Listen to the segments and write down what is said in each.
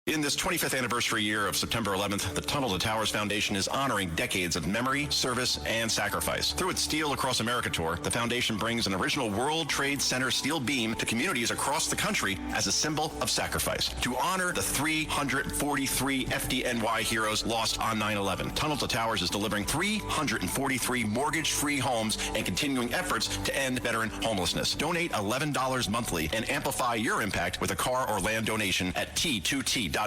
In this 25th anniversary year of September 11th, the Tunnel to Towers Foundation is honoring decades of memory, service, and sacrifice. Through its Steel Across America tour, the foundation brings an original World Trade Center steel beam to communities across the country as a symbol of sacrifice. To honor the 343 FDNY heroes lost on 9/11, Tunnel to Towers is delivering 343 mortgage-free homes and continuing efforts to end veteran homelessness. Donate $11 monthly and amplify your impact with a car or land donation at T2T.org.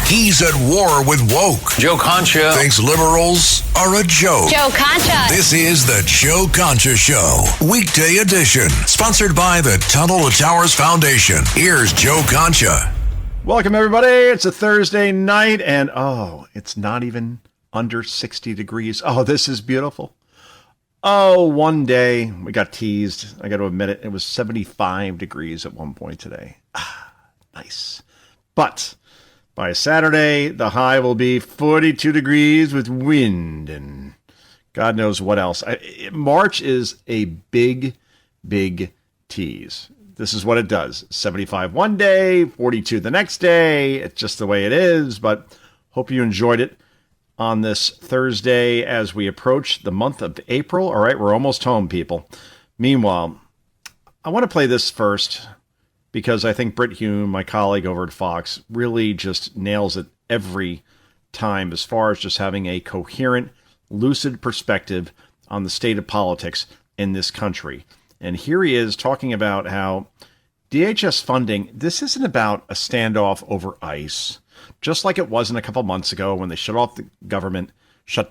He's at war with woke. Joe Concha thinks liberals are a joke. Joe Concha. This is the Joe Concha Show, weekday edition, sponsored by the Tunnel to Towers Foundation. Here's Joe Concha. Welcome, everybody. It's a Thursday night, and it's not even under 60 degrees. Oh, this is beautiful. Oh, one day we got teased. I got to admit it. It was 75 degrees at one point today. Nice. But by Saturday, the high will be 42 degrees with wind and God knows what else. March is a big, big tease. This is what it does. 75 one day, 42 the next day. It's just the way it is, but hope you enjoyed it on this Thursday as we approach the month of April. All right, we're almost home, people. Meanwhile, I want to play this first because I think Brit Hume, my colleague over at Fox, really just nails it every time as far as just having a coherent, lucid perspective on the state of politics in this country. And here he is talking about how DHS funding, this isn't about a standoff over ICE, just like it wasn't a couple months ago when they shut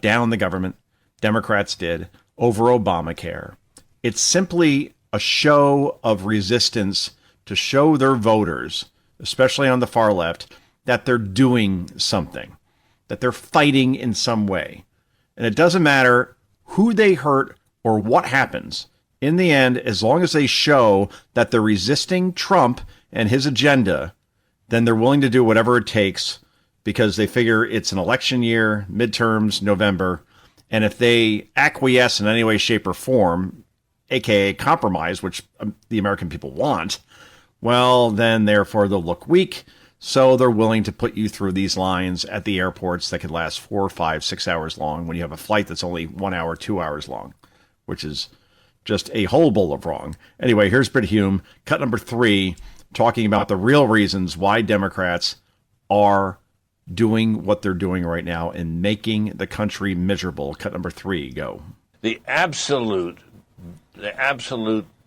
down the government, Democrats did, over Obamacare. It's simply a show of resistance to show their voters, especially on the far left, that they're doing something, that they're fighting in some way. And it doesn't matter who they hurt or what happens. In the end, as long as they show that they're resisting Trump and his agenda, then they're willing to do whatever it takes because they figure it's an election year, midterms, November. And if they acquiesce in any way, shape, or form, aka compromise, which the American people want, well, then therefore they'll look weak. So they're willing to put you through these lines at the airports that could last 4, 5, 6 hours long when you have a flight that's only 1 hour, 2 hours long, which is just a whole bowl of wrong. Anyway, here's Brit Hume, cut number 3, talking about the real reasons why Democrats are doing what they're doing right now and making the country miserable. Cut number 3, go. The absolute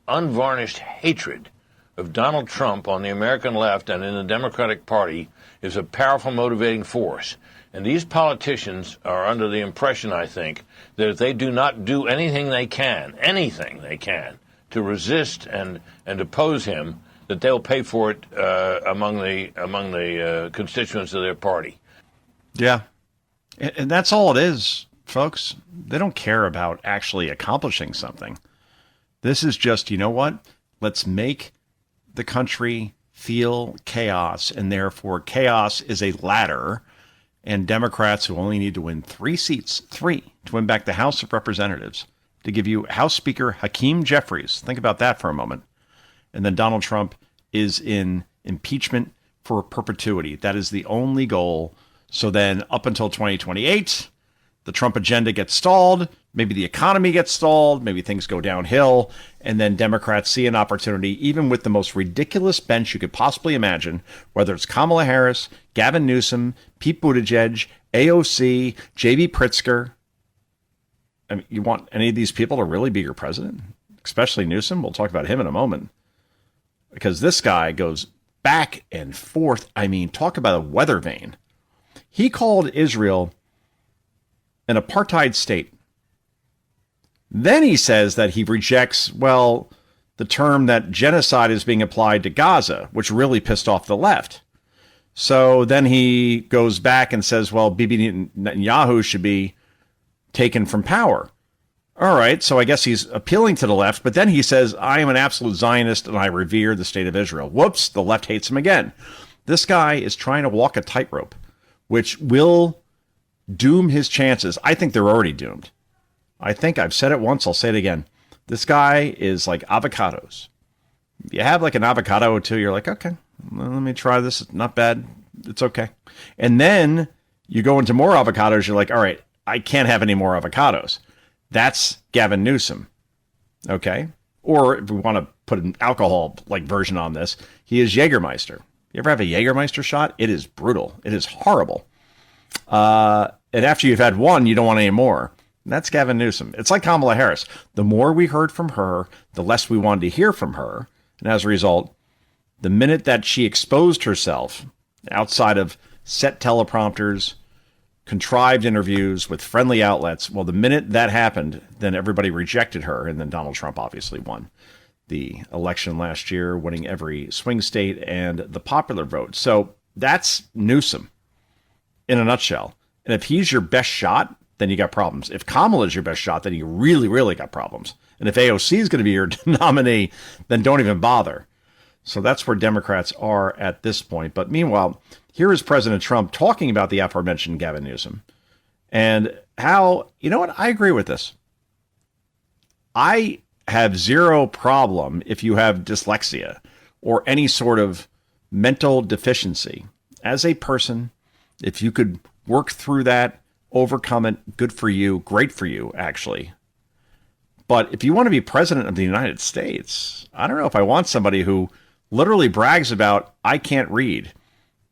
unvarnished hatred of Donald Trump on the American left and in the Democratic Party is a powerful motivating force. And these politicians are under the impression, I think, that if they do not do anything they can to resist and oppose him, that they'll pay for it among the constituents of their party. Yeah, and that's all it is, folks. They don't care about actually accomplishing something. This is just, you know what? Let's make the country feel chaos, and therefore chaos is a ladder. And Democrats who only need to win 3 seats, 3, to win back the House of Representatives, to give you House Speaker Hakeem Jeffries. Think about that for a moment. And then Donald Trump is in impeachment for perpetuity. That is the only goal. So then up until 2028, the Trump agenda gets stalled. Maybe the economy gets stalled. Maybe things go downhill. And then Democrats see an opportunity, even with the most ridiculous bench you could possibly imagine, whether it's Kamala Harris, Gavin Newsom, Pete Buttigieg, AOC, J.B. Pritzker. I mean, you want any of these people to really be your president? Especially Newsom. We'll talk about him in a moment. Because this guy goes back and forth. I mean, talk about a weather vane. He called Israel an apartheid state. Then he says that he rejects, the term that genocide is being applied to Gaza, which really pissed off the left. So then he goes back and says, Bibi Netanyahu should be taken from power. All right, so I guess he's appealing to the left, but then he says, I am an absolute Zionist and I revere the state of Israel. Whoops, the left hates him again. This guy is trying to walk a tightrope, which will doom his chances. I think they're already doomed. I think I've said it once. I'll say it again. This guy is like avocados. You have like an avocado or two, you're like, okay, well, let me try this. It's not bad. It's okay. And then you go into more avocados. You're like, all right, I can't have any more avocados. That's Gavin Newsom. Okay. Or if we want to put an alcohol like version on this, he is Jägermeister. You ever have a Jägermeister shot? It is brutal. It is horrible. And after you've had one, you don't want any more. And that's Gavin Newsom. It's like Kamala Harris. The more we heard from her, the less we wanted to hear from her. And as a result, the minute that she exposed herself outside of set teleprompters, contrived interviews with friendly outlets, well, the minute that happened, then everybody rejected her. And then Donald Trump obviously won the election last year, winning every swing state and the popular vote. So that's Newsom in a nutshell. And if he's your best shot, then you got problems. If Kamala is your best shot, then you really, really got problems. And if AOC is going to be your nominee, then don't even bother. So that's where Democrats are at this point. But meanwhile, here is President Trump talking about the aforementioned Gavin Newsom and how, you know what, I agree with this. I have zero problem if you have dyslexia or any sort of mental deficiency. As a person, if you could work through that, overcome it, good for you, great for you, actually. But if you want to be president of the United States, I don't know if I want somebody who literally brags about, I can't read,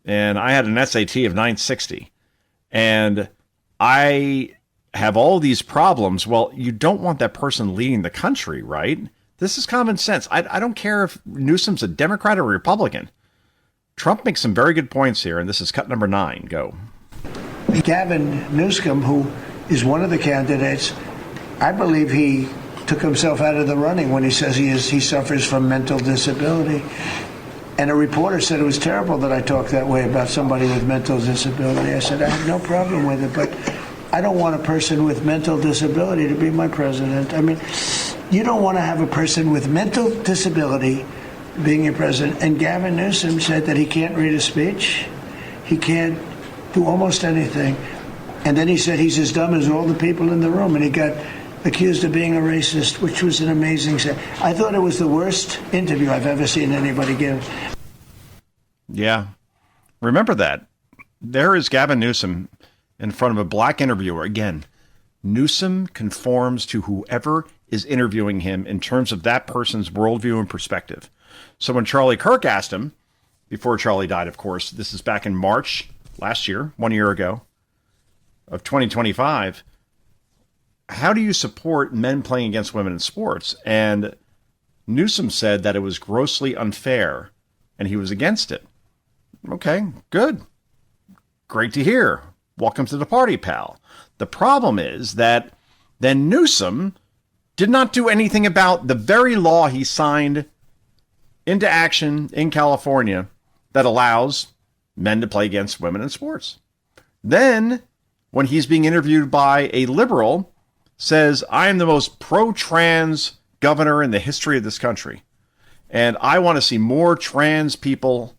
and I had an SAT of 960, and I have all these problems. Well, you don't want that person leading the country, right? This is common sense. I don't care if Newsom's a Democrat or a Republican. Trump makes some very good points here, and this is cut number 9. Go. Gavin Newsom, who is one of the candidates, I believe he took himself out of the running when he says he suffers from mental disability. And a reporter said it was terrible that I talked that way about somebody with mental disability. I said, I have no problem with it, but I don't want a person with mental disability to be my president. I mean, you don't want to have a person with mental disability being your president. And Gavin Newsom said that he can't read a speech. He can't do almost anything. And then he said he's as dumb as all the people in the room. And he got accused of being a racist, which was an amazing set. I thought it was the worst interview I've ever seen anybody give. Yeah. Remember that. There is Gavin Newsom in front of a black interviewer. Again, Newsom conforms to whoever is interviewing him in terms of that person's worldview and perspective. So when Charlie Kirk asked him, before Charlie died, of course, this is back in March last year, 1 year ago, of 2025, how do you support men playing against women in sports? And Newsom said that it was grossly unfair and he was against it. Okay, good. Great to hear. Welcome to the party, pal. The problem is that then Newsom did not do anything about the very law he signed into action in California that allows men to play against women in sports. Then, when he's being interviewed by a liberal, says, I am the most pro-trans governor in the history of this country. And I want to see more trans people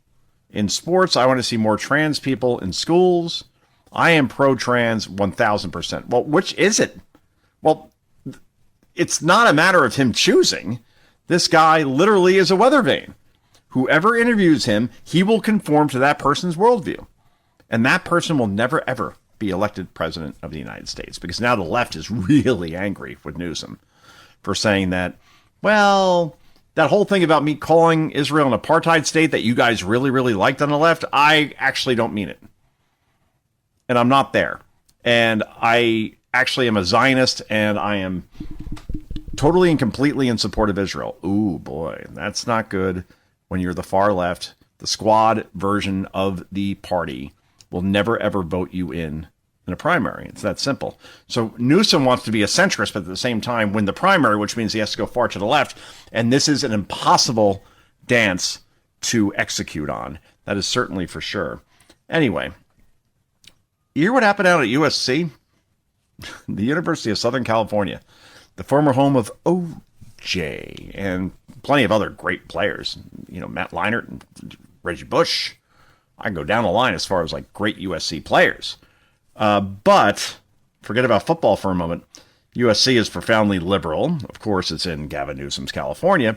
in sports. I want to see more trans people in schools. I am pro-trans 1,000%. Well, which is it? Well, it's not a matter of him choosing. This guy literally is a weather vane. Whoever interviews him, he will conform to that person's worldview. And that person will never, ever be elected president of the United States, because now the left is really angry with Newsom for saying that, well, that whole thing about me calling Israel an apartheid state that you guys really, really liked on the left, I actually don't mean it. And I'm not there. And I actually am a Zionist, and I am totally and completely in support of Israel. Ooh, boy, that's not good when you're the far left. The squad version of the party will never, ever vote you in a primary. It's that simple. So Newsom wants to be a centrist, but at the same time win the primary, which means he has to go far to the left. And this is an impossible dance to execute on. That is certainly for sure. Anyway, you hear what happened out at USC? The University of Southern California, the former home of OJ and plenty of other great players. You know, Matt Leinart and Reggie Bush. I can go down the line as far as like great USC players. But forget about football for a moment. USC is profoundly liberal. Of course, it's in Gavin Newsom's California.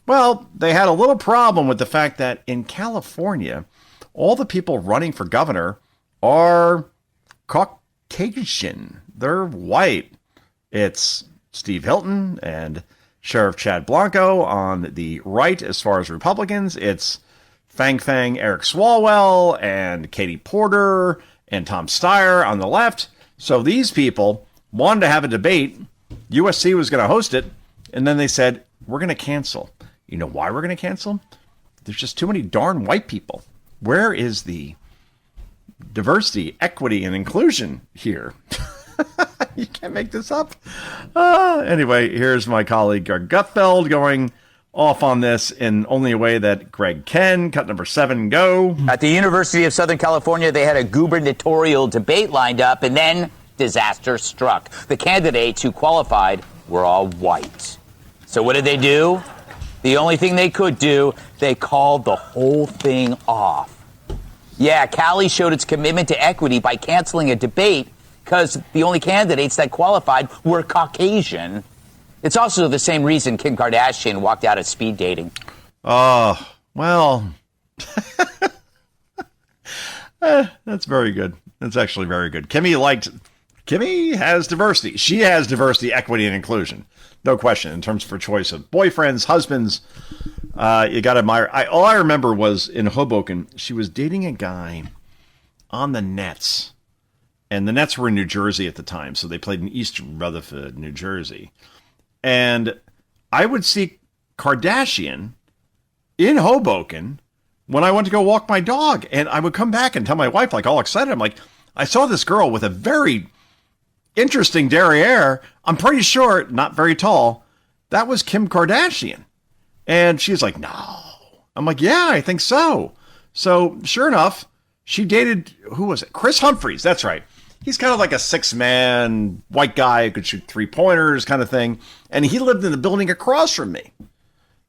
Well, they had a little problem with the fact that in California, all the people running for governor are Caucasian. They're white. It's Steve Hilton and Sheriff Chad Blanco on the right as far as Republicans. It's Fang Eric Swalwell and Katie Porter and Tom Steyer on the left. So these people wanted to have a debate. USC was going to host it. And then they said, we're going to cancel. You know why we're going to cancel? There's just too many darn white people. Where is the diversity, equity, and inclusion here? You can't make this up. Anyway, here's my colleague Greg Gutfeld going off on this in only a way that Greg can. Cut number 7, go. At the University of Southern California, they had a gubernatorial debate lined up, and then disaster struck. The candidates who qualified were all white. So what did they do? The only thing they could do, they called the whole thing off. Yeah, Cali showed its commitment to equity by canceling a debate because the only candidates that qualified were Caucasian. It's also the same reason Kim Kardashian walked out of speed dating. Oh, well, that's very good. That's actually very good. Kimmy has diversity. She has diversity, equity, and inclusion. No question. In terms for choice of boyfriends, husbands, you got to admire. All I remember was in Hoboken, she was dating a guy on the Nets. And the Nets were in New Jersey at the time. So they played in East Rutherford, New Jersey. And I would see Kardashian in Hoboken when I went to go walk my dog. And I would come back and tell my wife, like all excited, I'm like, I saw this girl with a very interesting derriere. I'm pretty sure, not very tall, that was Kim Kardashian. And she's like, no. I'm like, yeah, I think so. So sure enough, she dated, who was it? Chris Humphries. That's right. He's kind of like a 6-man white guy who could shoot 3-pointers kind of thing. And he lived in the building across from me.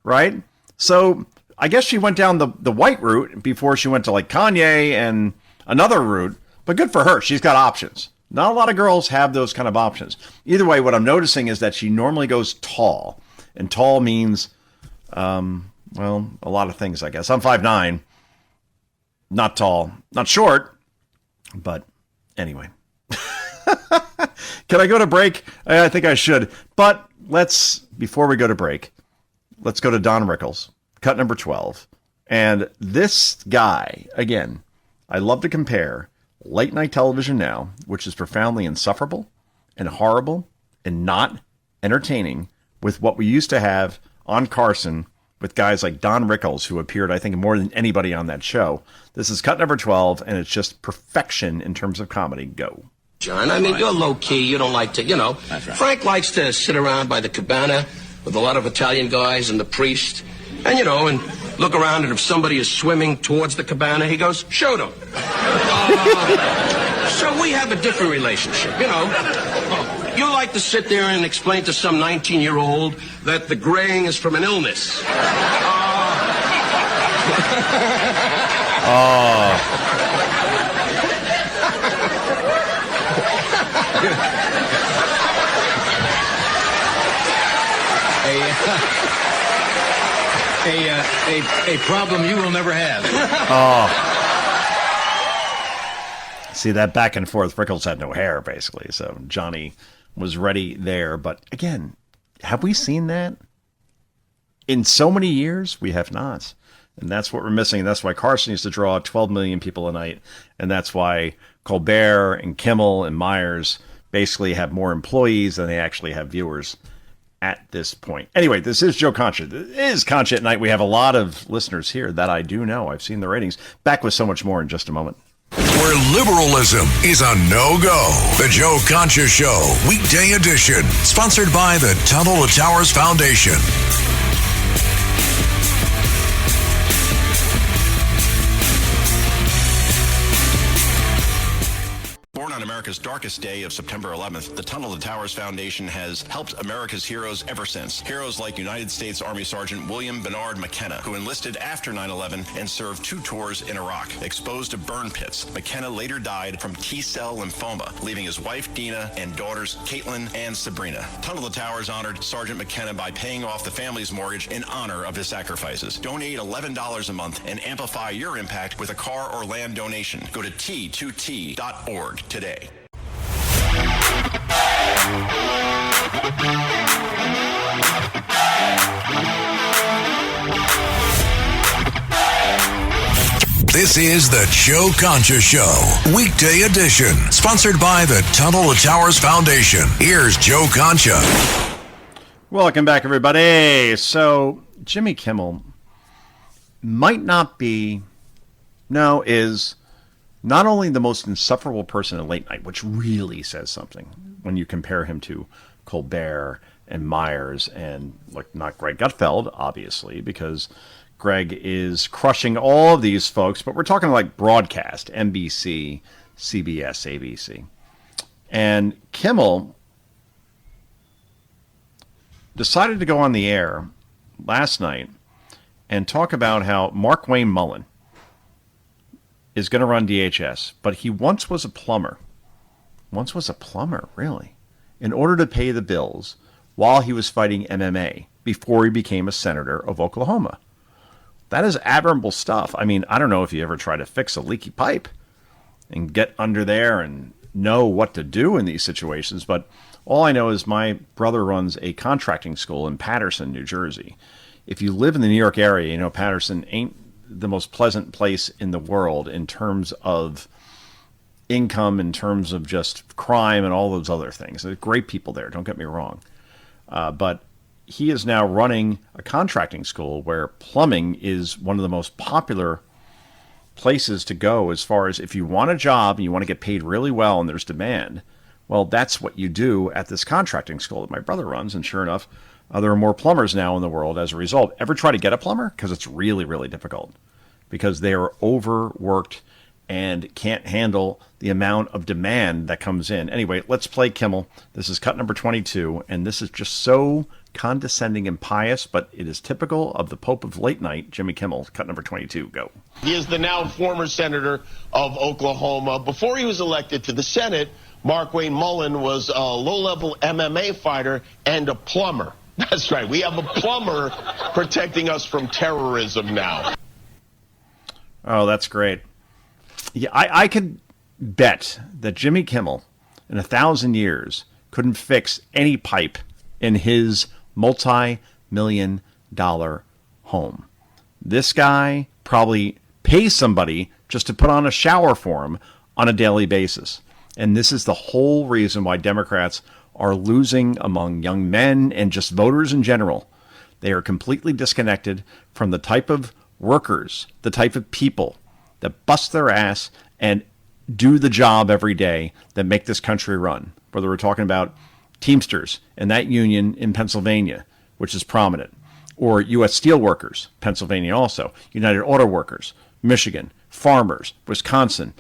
Right? So I guess she went down the white route before she went to like Kanye and another route. But good for her. She's got options. Not a lot of girls have those kind of options. Either way, what I'm noticing is that she normally goes tall. And tall means, well, a lot of things, I guess. I'm 5'9". Not tall. Not short. But anyway. Can I go to break? I think I should. But before we go to break, let's go to Don Rickles. Cut number 12. And this guy, again, I love to compare late night television now, which is profoundly insufferable and horrible and not entertaining, with what we used to have on Carson with guys like Don Rickles, who appeared, I think, more than anybody on that show. This is cut number 12, and it's just perfection in terms of comedy. Go. John, I mean, you're low-key. You don't like to, That's right. Frank likes to sit around by the cabana with a lot of Italian guys and the priest, and, and look around, and if somebody is swimming towards the cabana, he goes, shoot him. So we have a different relationship, You like to sit there and explain to some 19-year-old that the graying is from an illness. A problem you will never have. See, that back and forth, Rickles had no hair, basically, so Johnny was ready there. But again, have we seen that? In so many years, we have not. And that's what we're missing. That's why Carson used to draw 12 million people a night. And that's why Colbert and Kimmel and Myers basically have more employees than they actually have viewers at this point. Anyway, this is Joe Concha. This is Concha at Night. We have a lot of listeners here that I do know. I've seen the ratings. Back with so much more in just a moment. Where liberalism is a no-go. The Joe Concha Show, weekday edition. Sponsored by the Tunnel to Towers Foundation. Born on American America's darkest day of September 11th, the Tunnel to Towers Foundation has helped America's heroes ever since. Heroes like United States Army Sergeant William Bernard McKenna, who enlisted after 9/11 and served 2 tours in Iraq. Exposed to burn pits, McKenna later died from T-cell lymphoma, leaving his wife Dina and daughters Caitlin and Sabrina. Tunnel to Towers honored Sergeant McKenna by paying off the family's mortgage in honor of his sacrifices. Donate $11 a month and amplify your impact with a car or land donation. Go to T2T.org today. This is the Joe Concha Show, weekday edition, sponsored by the Tunnel to Towers Foundation. Here's Joe Concha. Welcome back, everybody. So, Jimmy Kimmel might not be, no, is not only the most insufferable person in late night, which really says something when you compare him to Colbert and Myers and, like, not Greg Gutfeld, obviously, because Greg is crushing all of these folks, but we're talking like broadcast, NBC, CBS, ABC. And Kimmel decided to go on the air last night and talk about how Mark Wayne Mullen is going to run DHS, but he once was a plumber. Once was a plumber, really, in order to pay the bills while he was fighting MMA before he became a senator of Oklahoma. That is admirable stuff. I mean, I don't know if you ever try to fix a leaky pipe and get under there and know what to do in these situations, but all I know is my brother runs a contracting school in Paterson, New Jersey. If you live in the New York area, you know Paterson ain't the most pleasant place in the world in terms of income, in terms of just crime and all those other things. There's great people there, don't get me wrong. But he is now running a contracting school where plumbing is one of the most popular places to go as far as if you want a job and you want to get paid really well and there's demand. Well, that's what you do at this contracting school that my brother runs. And sure enough, there are more plumbers now in the world as a result. Ever try to get a plumber? Because it's really, really difficult because they are overworked and can't handle the amount of demand that comes in. Anyway, let's play Kimmel. This is cut number 22, and this is just so condescending and pious, but it is typical of the Pope of late night, Jimmy Kimmel. Cut number 22, go. He is the now former senator of Oklahoma. Before he was elected to the Senate, Mark Wayne Mullen was a low-level MMA fighter and a plumber. That's right. We have a plumber protecting us from terrorism now. Oh, that's great. Yeah, I could bet that Jimmy Kimmel in 1,000 years couldn't fix any pipe in his multi-million-dollar home. This guy probably pays somebody just to put on a shower for him on a daily basis. And this is the whole reason why Democrats are losing among young men and just voters in general. They are completely disconnected from the type of workers, the type of people that bust their ass and do the job every day that make this country run. Whether we're talking about Teamsters and that union in Pennsylvania, which is prominent, or U.S. Steel Workers, Pennsylvania also, United Auto Workers, Michigan, farmers, Wisconsin,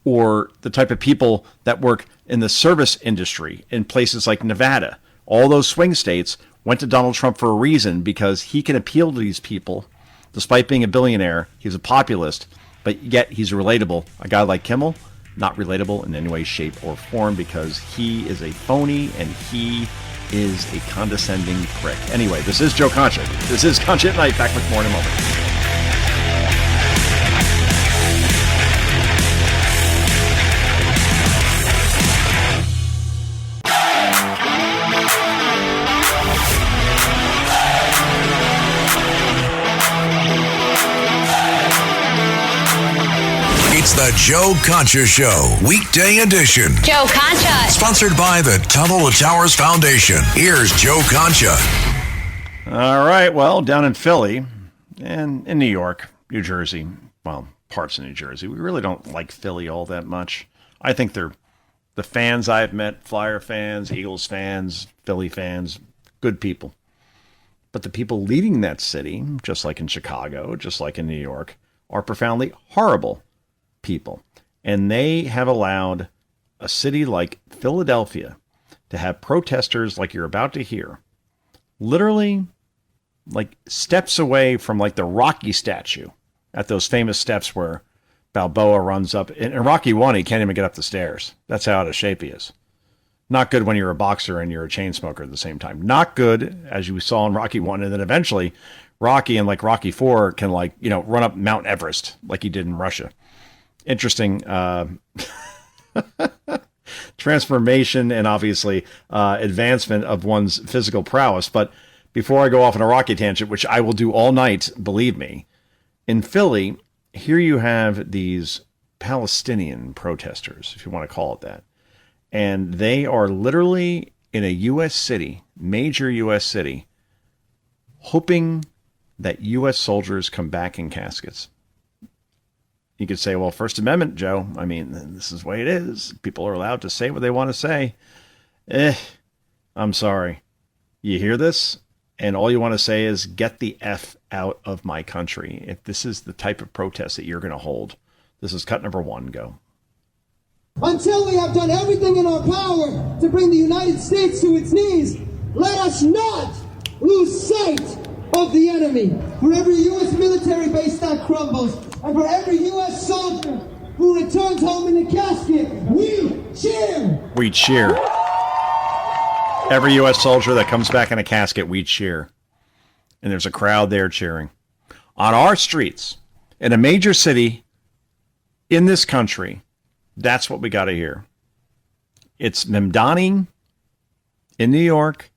or the type of people that work in the service industry in places like Nevada. All those swing states went to Donald Trump for a reason, because he can appeal to these people. Despite being a billionaire, he's a populist, but yet he's relatable. A guy like Kimmel, not relatable in any way, shape, or form, because he is a phony and he is a condescending prick. Anyway, this is Joe Concha. This is Concha at Night. Back with more in a moment. It's the Joe Concha Show, weekday edition. Joe Concha. Sponsored by the Tunnel to Towers Foundation. Here's Joe Concha. All right, well, down in Philly and in New York, New Jersey, well, parts of New Jersey, we really don't like Philly all that much. I think they're the fans I've met, Flyer fans, Eagles fans, Philly fans, good people. But the people leading that city, just like in Chicago, just like in New York, are profoundly horrible people. And they have allowed a city like Philadelphia to have protesters like you're about to hear, literally like steps away from like the Rocky statue at those famous steps where Balboa runs up. In Rocky 1, he can't even get up the stairs. That's how out of shape he is. Not good when you're a boxer and you're a chain smoker at the same time. Not good, as you saw in Rocky 1. And then eventually Rocky and like Rocky 4 can like, run up Mount Everest like he did in Russia. Interesting transformation and obviously advancement of one's physical prowess. But before I go off on a Rocky tangent, which I will do all night, believe me, in Philly, here you have these Palestinian protesters, if you want to call it that. And they are literally in a U.S. city, major U.S. city, hoping that U.S. soldiers come back in caskets. You could say, well, First Amendment, Joe. I mean, this is the way it is. People are allowed to say what they want to say. I'm sorry. You hear this? And all you want to say is, get the F out of my country. If this is the type of protest that you're going to hold, this is cut number 1. Go. Until we have done everything in our power to bring the United States to its knees, let us not lose sight of the enemy. For every U.S. military base that crumbles, and for every U.S. soldier who returns home in a casket, we cheer. We cheer. Every U.S. soldier that comes back in a casket, we cheer. And there's a crowd there cheering. On our streets, in a major city in this country, that's what we got to hear. It's Mamdani in New York.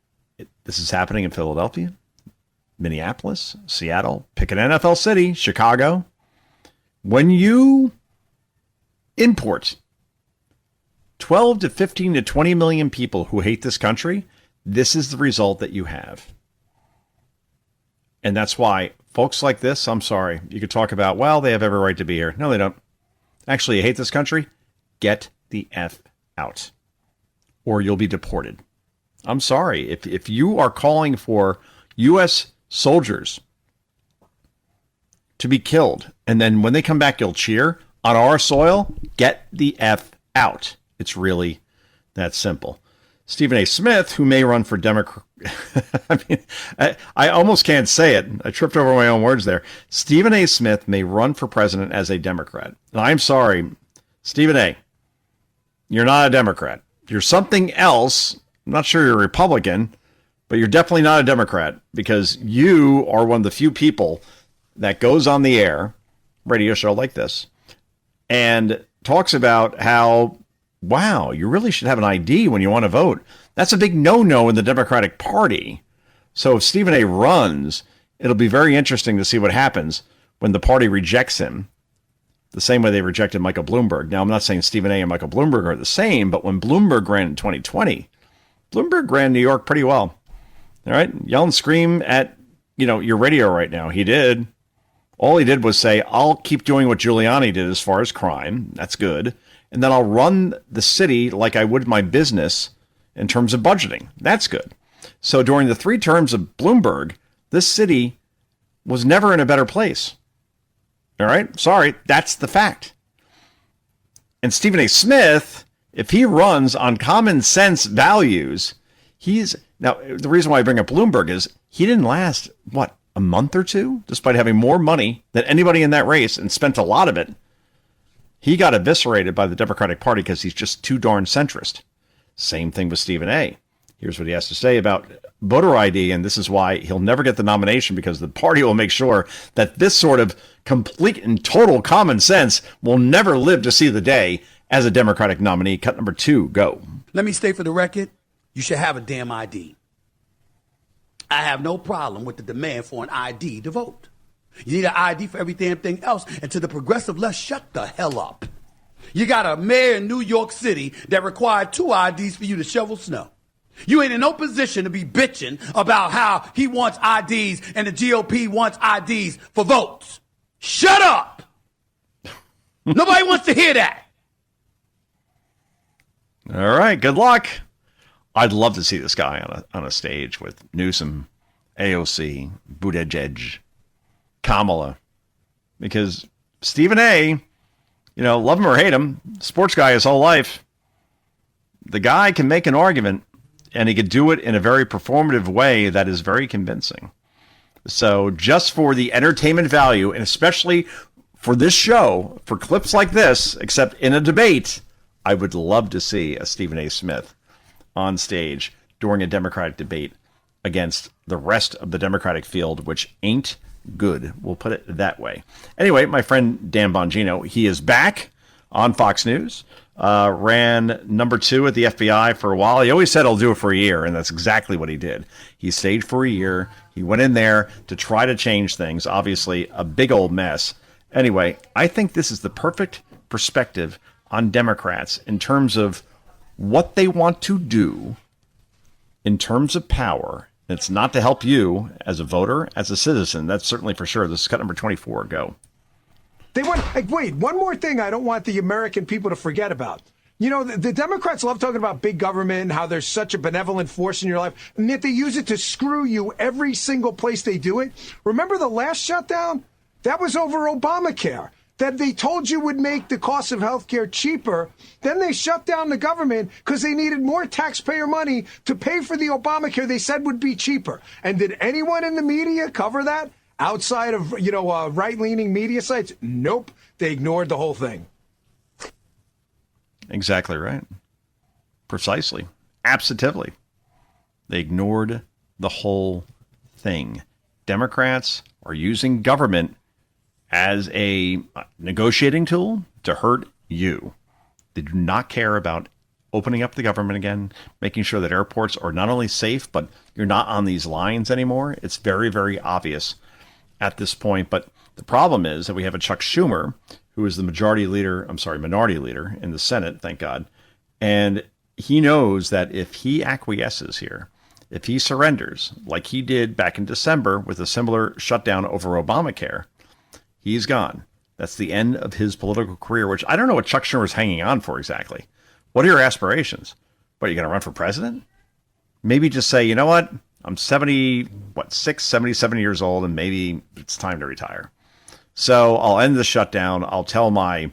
This is happening in Philadelphia, Minneapolis, Seattle, pick an NFL city, Chicago. When you import 12 to 15 to 20 million people who hate this country, this is the result that you have. And that's why folks like this, I'm sorry, you could talk about, well, they have every right to be here. No, they don't. Actually, you hate this country? Get the F out, or you'll be deported. I'm sorry. If you are calling for U.S. soldiers to be killed, and then when they come back, you'll cheer on our soil, get the F out. It's really that simple. Stephen A. Smith, who may run for Democrat, I almost can't say it. I tripped over my own words there. Stephen A. Smith may run for president as a Democrat. And I'm sorry, Stephen A., you're not a Democrat. You're something else. I'm not sure you're a Republican, but you're definitely not a Democrat, because you are one of the few people that goes on the air, radio show like this, and talks about how, wow, you really should have an ID when you want to vote. That's a big no-no in the Democratic Party. So if Stephen A. runs, it'll be very interesting to see what happens when the party rejects him, the same way they rejected Michael Bloomberg. Now, I'm not saying Stephen A. and Michael Bloomberg are the same, but when Bloomberg ran in 2020, Bloomberg ran New York pretty well. All right? Yell and scream at, your radio right now. He did. All he did was say, I'll keep doing what Giuliani did as far as crime. That's good. And then I'll run the city like I would my business in terms of budgeting. That's good. So during the 3 terms of Bloomberg, this city was never in a better place. All right? Sorry, that's the fact. And Stephen A. Smith, if he runs on common sense values, now, the reason why I bring up Bloomberg is he didn't last, a month or 2, despite having more money than anybody in that race and spent a lot of it. He got eviscerated by the Democratic Party because he's just too darn centrist. Same thing with Stephen A. Here's what he has to say about voter ID, and this is why he'll never get the nomination, because the party will make sure that this sort of complete and total common sense will never live to see the day as a Democratic nominee. Cut number 2, go. Let me state for the record, you should have a damn ID. I have no problem with the demand for an ID to vote. You need an ID for every damn thing else. And to the progressive left, shut the hell up. You got a mayor in New York City that required 2 IDs for you to shovel snow. You ain't in no position to be bitching about how he wants IDs and the GOP wants IDs for votes. Shut up. Nobody wants to hear that. All right, good luck. I'd love to see this guy on a stage with Newsom, AOC, Buttigieg, Kamala, because Stephen A., love him or hate him, sports guy his whole life. the guy can make an argument, and he could do it in a very performative way that is very convincing. So just for the entertainment value, and especially for this show, for clips like this, except in a debate, I would love to see a Stephen A. Smith on stage during a Democratic debate against the rest of the Democratic field, which ain't good. We'll put it that way. Anyway, my friend Dan Bongino, he is back on Fox News. Ran number 2 at the FBI for a while. He always said he'll do it for a year, and that's exactly what he did. He stayed for a year. He went in there to try to change things. Obviously, a big old mess. Anyway, I think this is the perfect perspective on Democrats in terms of what they want to do in terms of power. It's not to help you as a voter, as a citizen. That's certainly for sure. This is cut number 24. Go. They want, wait, one more thing I don't want the American people to forget about. You know, the Democrats love talking about big government, how there's such a benevolent force in your life, and yet they use it to screw you every single place they do it. Remember the last shutdown? That was over Obamacare, that they told you would make the cost of health care cheaper. Then they shut down the government because they needed more taxpayer money to pay for the Obamacare they said would be cheaper. And did anyone in the media cover that? Outside of, right-leaning media sites? Nope. They ignored the whole thing. Exactly right. Precisely. Absolutely. They ignored the whole thing. Democrats are using government as a negotiating tool to hurt you. They do not care about opening up the government again, making sure that airports are not only safe, but you're not on these lines anymore. It's very, very obvious at this point. But the problem is that we have a Chuck Schumer, who is the minority leader in the Senate, thank God. And he knows that if he acquiesces here, if he surrenders, like he did back in December with a similar shutdown over Obamacare, he's gone. That's the end of his political career, which I don't know what Chuck Schumer's hanging on for exactly. What are your aspirations? What, are you going to run for president? Maybe just say, you know what? I'm 77 years old, and maybe it's time to retire. So I'll end the shutdown. I'll tell my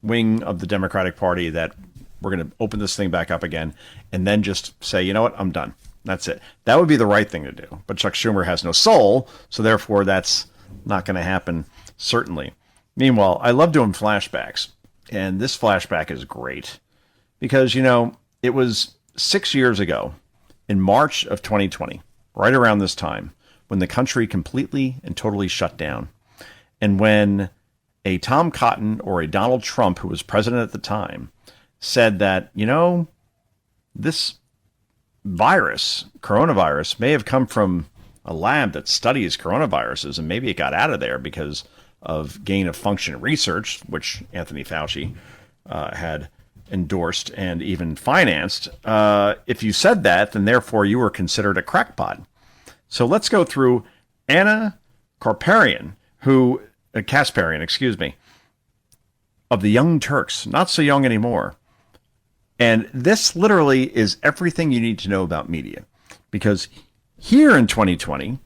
wing of the Democratic Party that we're going to open this thing back up again, and then just say, you know what? I'm done. That's it. That would be the right thing to do. But Chuck Schumer has no soul, so therefore that's not going to happen, certainly. Meanwhile, I love doing flashbacks, and this flashback is great because, it was 6 years ago in March of 2020, right around this time, when the country completely and totally shut down. And when a Tom Cotton or a Donald Trump, who was president at the time, said that, this virus, coronavirus, may have come from a lab that studies coronaviruses, and maybe it got out of there because of gain of function research, which Anthony Fauci had endorsed and even financed. If you said that, then therefore you were considered a crackpot. So let's go through Anna Kasparian, of the Young Turks, not so young anymore. And this literally is everything you need to know about media, because here in 2020,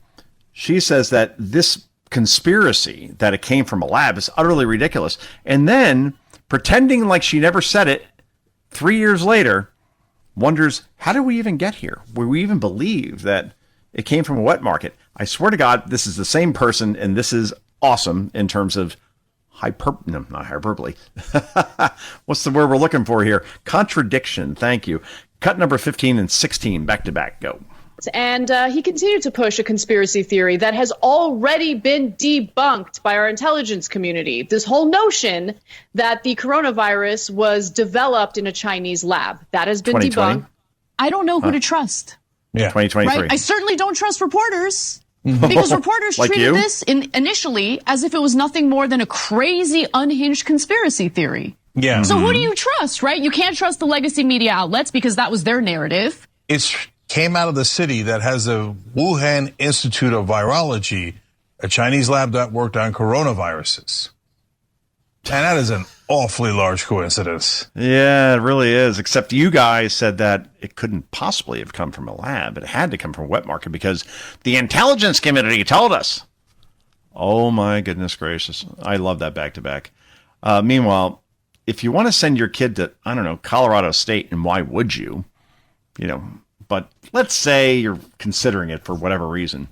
she says that this conspiracy that it came from a lab is utterly ridiculous. And then pretending like she never said it 3 years later, wonders, how did we even get here? Will we even believe that it came from a wet market? I swear to God, this is the same person, and this is awesome in terms of not hyperbole. What's the word we're looking for here? Contradiction. Thank you. Cut number 15 and 16, back to back. Go. And he continued to push a conspiracy theory that has already been debunked by our intelligence community. This whole notion that the coronavirus was developed in a Chinese lab. That has been debunked. I don't know who to trust. Yeah. 2023. Right? I certainly don't trust reporters. Because reporters Like treated you? this initially as if it was nothing more than a crazy, unhinged conspiracy theory. Yeah. So who do you trust, right? You can't trust the legacy media outlets because that was their narrative. It came out of the city that has the Wuhan Institute of Virology, a Chinese lab that worked on coronaviruses. And that is an awfully large coincidence. Yeah, it really is. Except you guys said that it couldn't possibly have come from a lab. It had to come from a wet market because the intelligence community told us. Oh, my goodness gracious. I love that back-to-back. Meanwhile, if you want to send your kid to, I don't know, Colorado State, and why would you? But let's say you're considering it for whatever reason.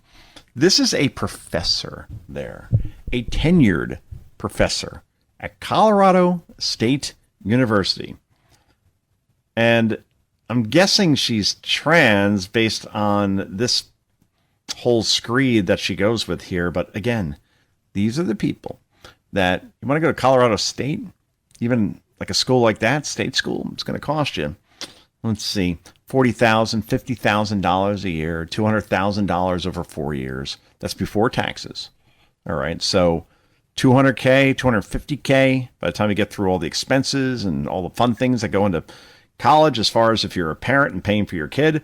This is a professor there, a tenured professor at Colorado State University. And I'm guessing she's trans based on this whole screed that she goes with here. But again, these are the people that you want to go to Colorado State, even like a school like that, state school, it's going to cost you, let's see, $40,000, $50,000 a year, $200,000 over 4 years. That's before taxes. All right. So $200K, $250K by the time you get through all the expenses and all the fun things that go into college, as far as if you're a parent and paying for your kid.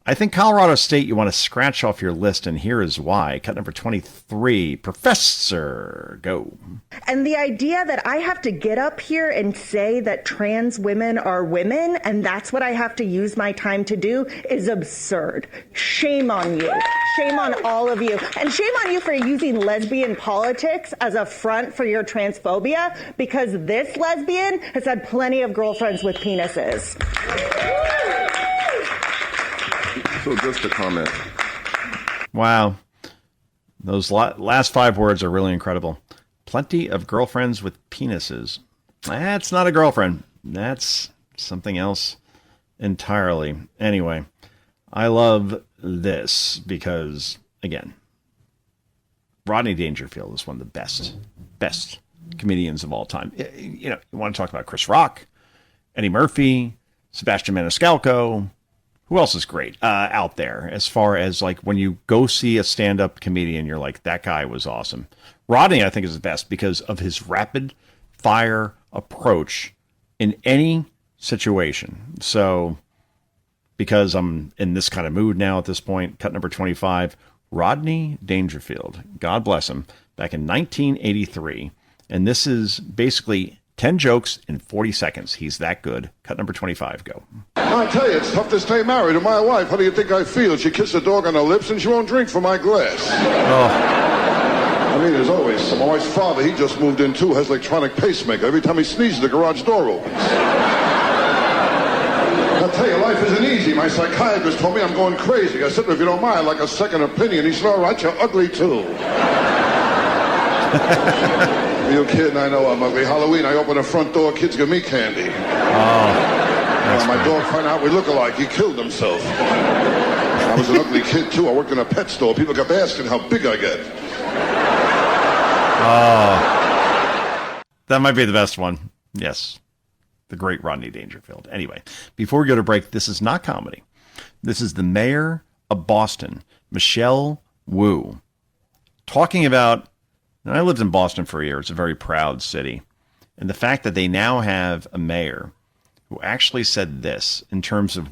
I think Colorado State you want to scratch off your list, and here is why. Cut number 23, Professor, go. And the idea that I have to get up here and say that trans women are women, and that's what I have to use my time to do, is absurd. Shame on you. Shame on all of you. And shame on you for using lesbian politics as a front for your transphobia, because this lesbian has had plenty of girlfriends with penises. So just a comment. Wow. Those last 5 words are really incredible. Plenty of girlfriends with penises. That's not a girlfriend. That's something else entirely. Anyway, I love this because, again, Rodney Dangerfield is one of the best comedians of all time. You want to talk about Chris Rock, Eddie Murphy, Sebastian Maniscalco. Who else is great out there as far as like when you go see a stand-up comedian, you're like, that guy was awesome. Rodney, I think, is the best because of his rapid fire approach in any situation. So because I'm in this kind of mood now at this point, cut number 25, Rodney Dangerfield, God bless him, back in 1983. And this is basically 10 jokes in 40 seconds. He's that good. Cut number 25, go. I tell you, it's tough to stay married to my wife. How do you think I feel? She kissed the dog on her lips and she won't drink from my glass. Oh. I mean, there's always my wife's father. He just moved in too. Has electronic pacemaker. Every time he sneezes, the garage door opens. I tell you, life isn't easy. My psychiatrist told me I'm going crazy. I said, if you don't mind, I'd like a second opinion. He said, all right, you're ugly too. Are you kidding? I know I'm ugly. Halloween, I open the front door, kids give me candy. My dog found out we look alike. He killed himself. I was an ugly kid, too. I worked in a pet store. People kept asking how big I get. That might be the best one. Yes. The great Rodney Dangerfield. Anyway, before we go to break, this is not comedy. This is the mayor of Boston, Michelle Wu, talking about, and I lived in Boston for a year. It's a very proud city. And the fact that they now have a mayor who actually said this in terms of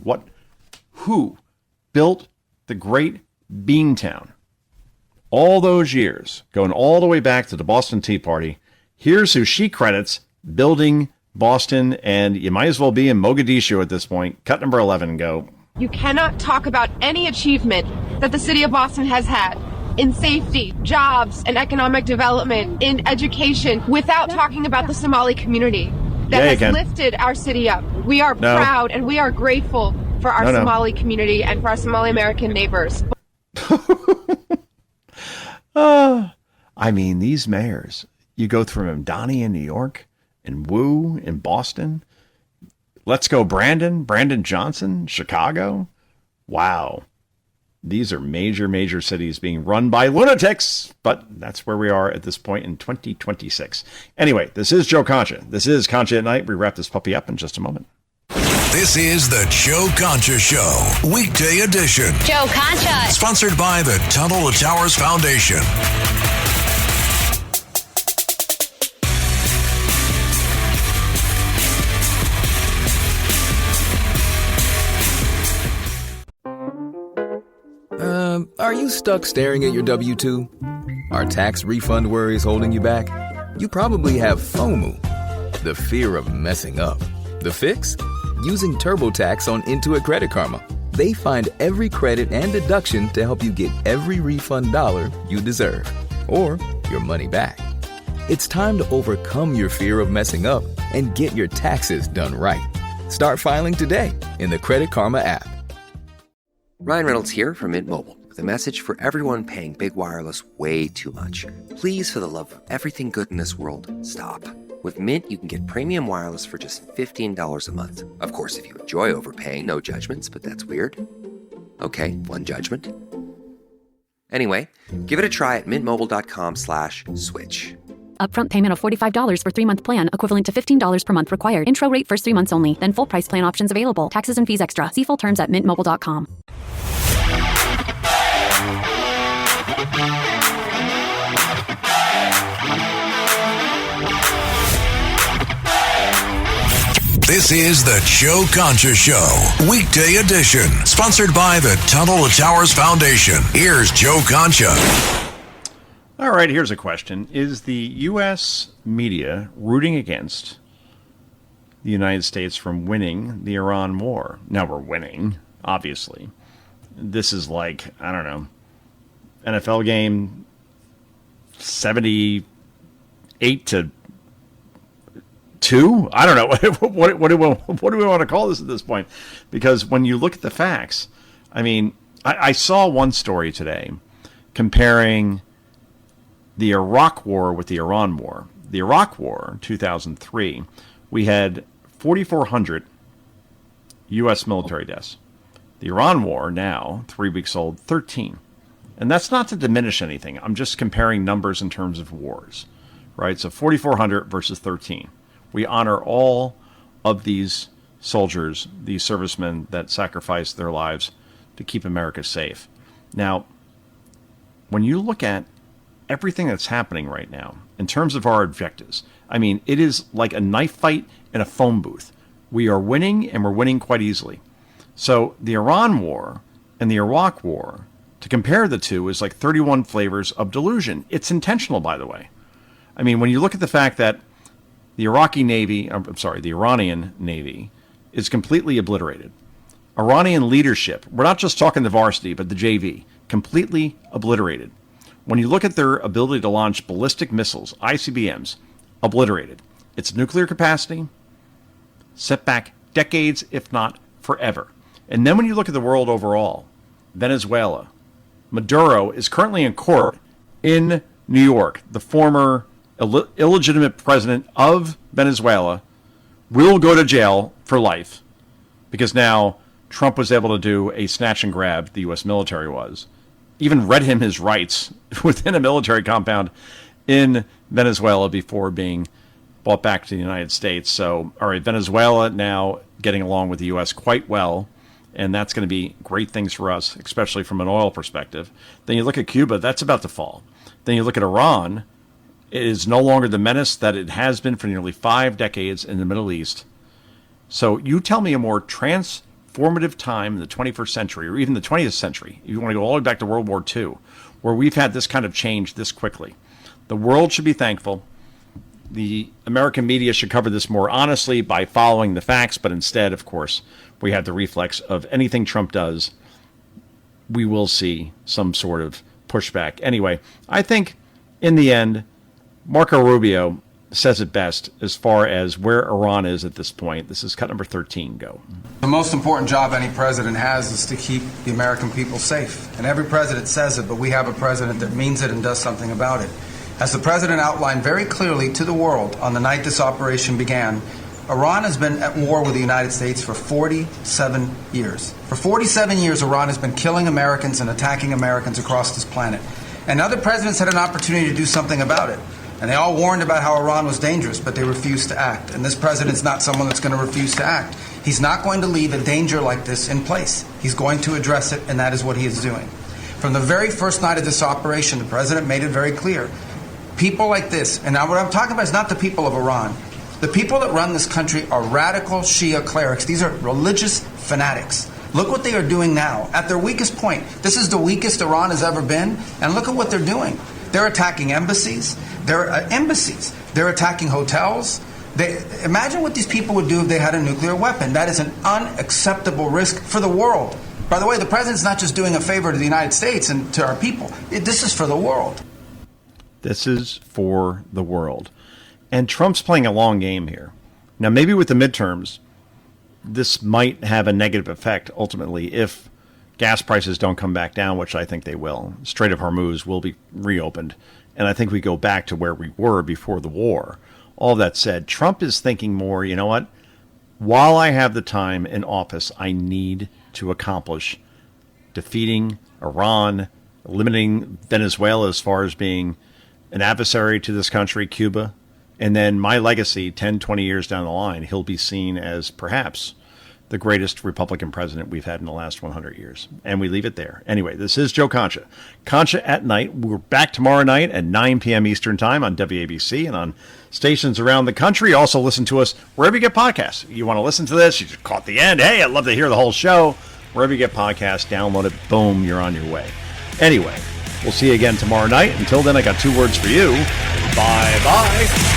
who built the great Beantown all those years, going all the way back to the Boston Tea Party. Here's who she credits building Boston, and you might as well be in Mogadishu at this point. Cut number 11, go. You cannot talk about any achievement that the city of Boston has had in safety, jobs, and economic development, in education, without talking about the Somali community that has lifted our city up. We are proud and we are grateful for our Somali community and for our Somali American neighbors. I mean, these mayors, you go through Mamdani in New York and Wu in Boston. Let's go Brandon Johnson, Chicago. Wow. These are major, major cities being run by lunatics, but that's where we are at this point in 2026. Anyway, this is Joe Concha. This is Concha at Night. We wrap this puppy up in just a moment. This is the Joe Concha Show, weekday edition. Joe Concha. Sponsored by the Tunnel to Towers Foundation. Are you stuck staring at your W-2? Are tax refund worries holding you back? You probably have FOMO, the fear of messing up. The fix? Using TurboTax on Intuit Credit Karma. They find every credit and deduction to help you get every refund dollar you deserve, or your money back. It's time to overcome your fear of messing up and get your taxes done right. Start filing today in the Credit Karma app. Ryan Reynolds here from Mint Mobile with a message for everyone paying big wireless way too much. Please, for the love of everything good in this world, stop. With Mint, you can get premium wireless for just $15 a month. Of course, if you enjoy overpaying, no judgments, but that's weird. Okay, one judgment. Anyway, give it a try at mintmobile.com/switch. Upfront payment of $45 for 3-month plan, equivalent to $15 per month required. Intro rate first 3 months only, then full price plan options available. Taxes and fees extra. See full terms at mintmobile.com. This is the Joe Concha Show, weekday edition, sponsored by the Tunnel to Towers Foundation. Here's Joe Concha. All right, here's a question. Is the U.S. media rooting against the United States from winning the Iran war? Now, we're winning, obviously. This is like, I don't know, NFL game 78-2? I don't know. What do we want to call this at this point? Because when you look at the facts, I mean, I saw one story today comparing the Iraq War with the Iran War. The Iraq War, 2003, we had 4,400 U.S. military deaths. The Iran War, now, 3 weeks old, 13. And that's not to diminish anything. I'm just comparing numbers in terms of wars, right? So 4,400 versus 13. We honor all of these soldiers, these servicemen that sacrificed their lives to keep America safe. Now, when you look at everything that's happening right now in terms of our objectives, I mean, it is like a knife fight in a phone booth. We are winning, and we're winning quite easily. So the Iran War and the Iraq War, to compare the two, is like 31 flavors of delusion. It's intentional, by the way. I mean, when you look at the fact that the Iranian Navy is completely obliterated. Iranian leadership, we're not just talking the varsity, but the JV, completely obliterated. When you look at their ability to launch ballistic missiles, ICBMs, obliterated. Its nuclear capacity, set back decades, if not forever. And then when you look at the world overall, Venezuela, Maduro is currently in court in New York. The former illegitimate president of Venezuela will go to jail for life because now Trump was able to do a snatch and grab, the U.S. military was. Even read him his rights within a military compound in Venezuela before being brought back to the United States. So, all right, Venezuela now getting along with the U.S. quite well, and that's going to be great things for us, especially from an oil perspective. Then you look at Cuba, that's about to fall. Then you look at Iran, it is no longer the menace that it has been for nearly 5 decades in the Middle East. So you tell me a more transformative time in the 21st century, or even the 20th century, if you want to go all the way back to World War II, where we've had this kind of change this quickly. The world should be thankful. The American media should cover this more honestly by following the facts, but instead, of course, we have the reflex of anything Trump does, we will see some sort of pushback. Anyway, I think in the end, Marco Rubio says it best as far as where Iran is at this point. This is cut number 13. Go. The most important job any president has is to keep the American people safe. And every president says it, but we have a president that means it and does something about it. As the president outlined very clearly to the world on the night this operation began, Iran has been at war with the United States for 47 years. For 47 years, Iran has been killing Americans and attacking Americans across this planet. And other presidents had an opportunity to do something about it. And they all warned about how Iran was dangerous, but they refused to act. And this president's not someone that's going to refuse to act. He's not going to leave a danger like this in place. He's going to address it, and that is what he is doing. From the very first night of this operation, the president made it very clear. People like this, and now what I'm talking about is not the people of Iran. The people that run this country are radical Shia clerics. These are religious fanatics. Look what they are doing now. At their weakest point, this is the weakest Iran has ever been, and look at what they're doing. They're attacking embassies. They're attacking hotels. Imagine what these people would do if they had a nuclear weapon. That is an unacceptable risk for the world. By the way, the president's not just doing a favor to the United States and to our people. This is for the world. This is for the world. And Trump's playing a long game here. Now, maybe with the midterms, this might have a negative effect ultimately if gas prices don't come back down, which I think they will. Strait of Hormuz will be reopened, and I think we go back to where we were before the war. All that said, Trump is thinking more, you know what? While I have the time in office, I need to accomplish defeating Iran, limiting Venezuela as far as being an adversary to this country, Cuba, and then my legacy 10, 20 years down the line, he'll be seen as perhaps the greatest Republican president we've had in the last 100 years. And we leave it there. Anyway, this is Joe Concha. Concha at Night. We're back tomorrow night at 9 p.m. Eastern Time on WABC and on stations around the country. Also listen to us wherever you get podcasts. You want to listen to this, you just caught the end. Hey, I'd love to hear the whole show. Wherever you get podcasts, download it. Boom, you're on your way. Anyway, we'll see you again tomorrow night. Until then, I got 2 words for you. Bye-bye.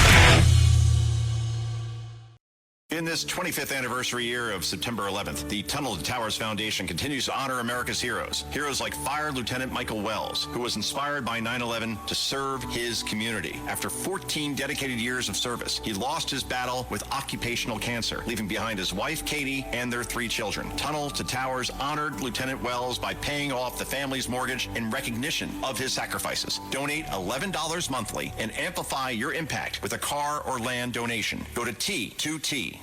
In this 25th anniversary year of September 11th, the Tunnel to Towers Foundation continues to honor America's heroes. Heroes like Fire Lieutenant Michael Wells, who was inspired by 9/11 to serve his community. After 14 dedicated years of service, he lost his battle with occupational cancer, leaving behind his wife, Katie, and their 3 children. Tunnel to Towers honored Lieutenant Wells by paying off the family's mortgage in recognition of his sacrifices. Donate $11 monthly and amplify your impact with a car or land donation. Go to T2T.org.